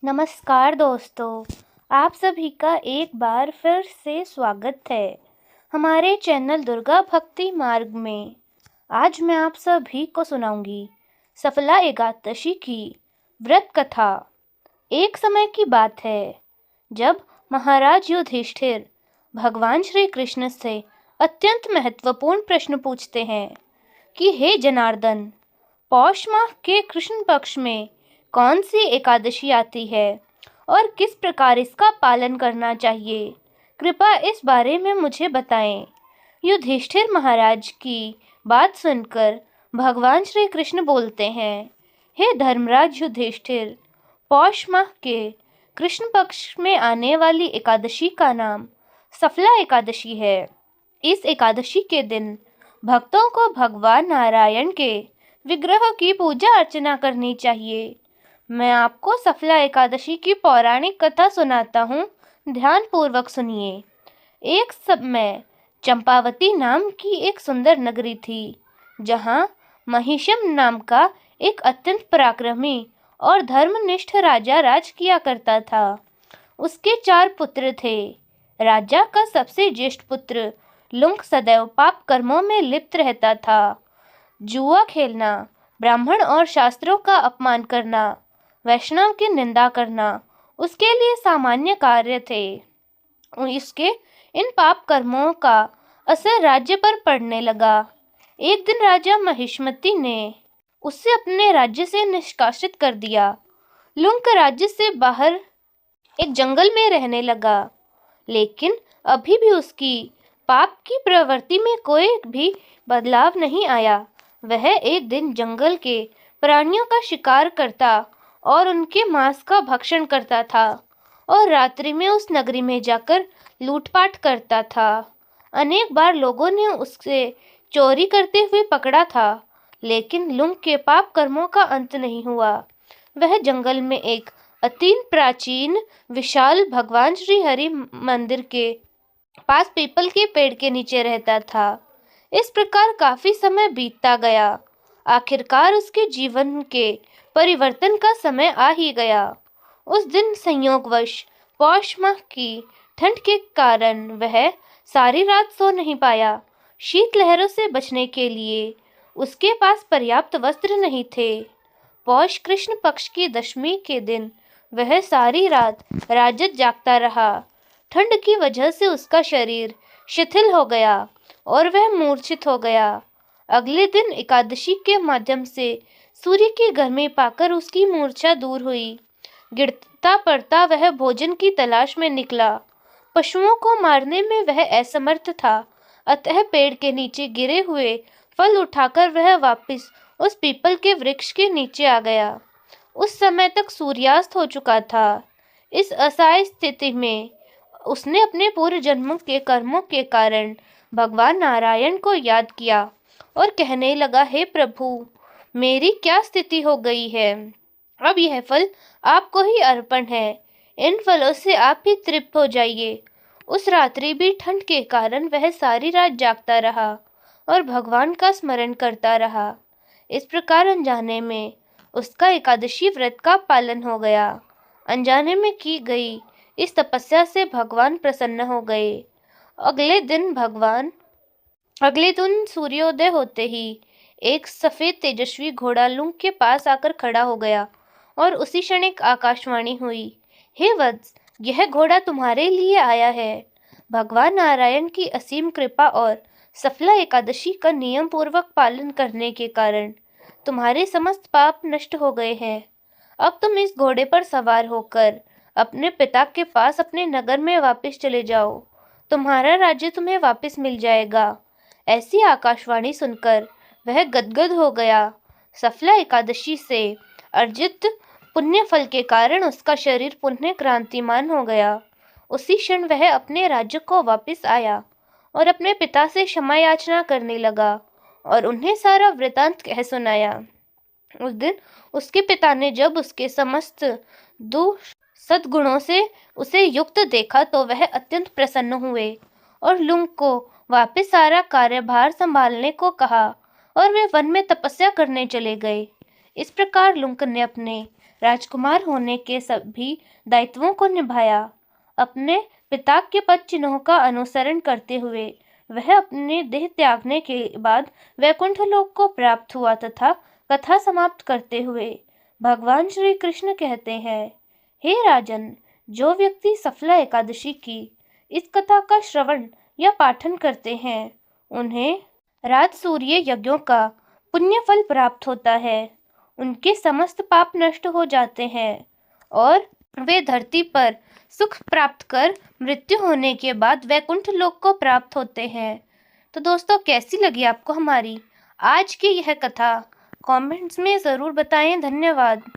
नमस्कार दोस्तों, आप सभी का एक बार फिर से स्वागत है हमारे चैनल दुर्गा भक्ति मार्ग में। आज मैं आप सभी को सुनाऊंगी सफला एकादशी की व्रत कथा। एक समय की बात है जब महाराज युधिष्ठिर भगवान श्री कृष्ण से अत्यंत महत्वपूर्ण प्रश्न पूछते हैं कि हे जनार्दन, पौष माह के कृष्ण पक्ष में कौन सी एकादशी आती है और किस प्रकार इसका पालन करना चाहिए? कृपया इस बारे में मुझे बताएं। युधिष्ठिर महाराज की बात सुनकर भगवान श्री कृष्ण बोलते हैं, हे धर्मराज युधिष्ठिर, पौष माह के कृष्ण पक्ष में आने वाली एकादशी का नाम सफला एकादशी है। इस एकादशी के दिन भक्तों को भगवान नारायण के विग्रह की पूजा अर्चना करनी चाहिए। मैं आपको सफला एकादशी की पौराणिक कथा सुनाता हूँ, ध्यान पूर्वक सुनिए। एक समय चंपावती नाम की एक सुंदर नगरी थी, जहाँ महिषम नाम का एक अत्यंत पराक्रमी और धर्मनिष्ठ राजा राज किया करता था। उसके 4 पुत्र थे। राजा का सबसे ज्येष्ठ पुत्र लुंग सदैव पाप कर्मों में लिप्त रहता था। जुआ खेलना, ब्राह्मण और शास्त्रों का अपमान करना, वैष्णव की निंदा करना उसके लिए सामान्य कार्य थे। इसके इन पाप कर्मों का असर राज्य पर पड़ने लगा। एक दिन राजा महिष्मति ने उसे अपने राज्य से निष्कासित कर दिया। लुंग राज्य से बाहर एक जंगल में रहने लगा, लेकिन अभी भी उसकी पाप की प्रवृत्ति में कोई भी बदलाव नहीं आया। वह एक दिन जंगल के प्राणियों का शिकार करता और उनके मांस का भक्षण करता था और रात्रि में उस नगरी में जाकर लूटपाट करता था। अनेक बार लोगों ने उससे चोरी करते हुए पकड़ा था, लेकिन लुंग के पाप कर्मों का अंत नहीं हुआ। वह जंगल में एक अत्यंत प्राचीन विशाल भगवान श्री हरि मंदिर के पास पीपल के पेड़ के नीचे रहता था। इस प्रकार काफी समय बीतता गया। आखिरकार उसके जीवन के परिवर्तन का समय आ ही गया। उस दिन संयोगवश पौष माह की ठंड के कारण वह सारी रात सो नहीं पाया। शीतलहरों से बचने के लिए उसके पास पर्याप्त वस्त्र नहीं थे। पौष कृष्ण पक्ष की दशमी के दिन वह सारी रात राजत जागता रहा। ठंड की वजह से उसका शरीर शिथिल हो गया और वह मूर्छित हो गया। अगले दिन एकादशी के माध्यम से सूर्य की गर्मी पाकर उसकी मूर्छा दूर हुई। गिरता पड़ता वह भोजन की तलाश में निकला। पशुओं को मारने में वह असमर्थ था, अतः पेड़ के नीचे गिरे हुए फल उठाकर वह वापस उस पीपल के वृक्ष के नीचे आ गया। उस समय तक सूर्यास्त हो चुका था। इस असहाय स्थिति में उसने अपने पूर्व जन्मों के कर्मों के कारण भगवान नारायण को याद किया और कहने लगा, हे प्रभु, मेरी क्या स्थिति हो गई है। अब यह फल आपको ही अर्पण है। इन फलों से आप ही तृप्त हो जाइए। उस रात्रि भी ठंड के कारण वह सारी रात जागता रहा और भगवान का स्मरण करता रहा। इस प्रकार अनजाने में उसका एकादशी व्रत का पालन हो गया। अनजाने में की गई इस तपस्या से भगवान प्रसन्न हो गए। अगले दिन सूर्योदय होते ही एक सफेद तेजस्वी घोड़ा लुंग के पास आकर खड़ा हो गया और उसी क्षण एक आकाशवाणी हुई, हे वत्स, यह घोड़ा तुम्हारे लिए आया है। भगवान नारायण की असीम कृपा और सफला एकादशी का नियम पूर्वक पालन करने के कारण तुम्हारे समस्त पाप नष्ट हो गए हैं। अब तुम इस घोड़े पर सवार होकर अपने पिता के पास अपने नगर में वापस चले जाओ। तुम्हारा राज्य तुम्हें वापस मिल जाएगा। ऐसी आकाशवाणी सुनकर वह गदगद हो गया। सफला एकादशी से अर्जित पुण्य फल के कारण उसका शरीर पुनः क्रांतिमान हो गया। उसी क्षण वह अपने राज्य को वापस आया और अपने पिता से क्षमा याचना करने लगा और उन्हें सारा वृतांत कह सुनाया। उस दिन उसके पिता ने जब उसके समस्त सद्गुणों से उसे युक्त देखा तो वह अत्यंत प्रसन्न हुए और लुंग को वापस सारा कार्यभार संभालने को कहा और वे वन में तपस्या करने चले गए। इस प्रकार लुंग ने अपने राजकुमार होने के सभी दायित्वों को निभाया। अपने पिता के पद चिन्हों का अनुसरण करते हुए वह अपने देह त्यागने के बाद वैकुंठ लोक को प्राप्त हुआ तथा कथा समाप्त करते हुए भगवान श्री कृष्ण कहते हैं, हे राजन, जो व्यक्ति सफला एकादशी की इस कथा का श्रवण या पाठन करते हैं, उन्हें राजसूय यज्ञों का पुण्य फल प्राप्त होता है। उनके समस्त पाप नष्ट हो जाते हैं और वे धरती पर सुख प्राप्त कर मृत्यु होने के बाद वैकुंठ लोक को प्राप्त होते हैं। तो दोस्तों, कैसी लगी आपको हमारी आज की यह कथा? कमेंट्स में ज़रूर बताएं। धन्यवाद।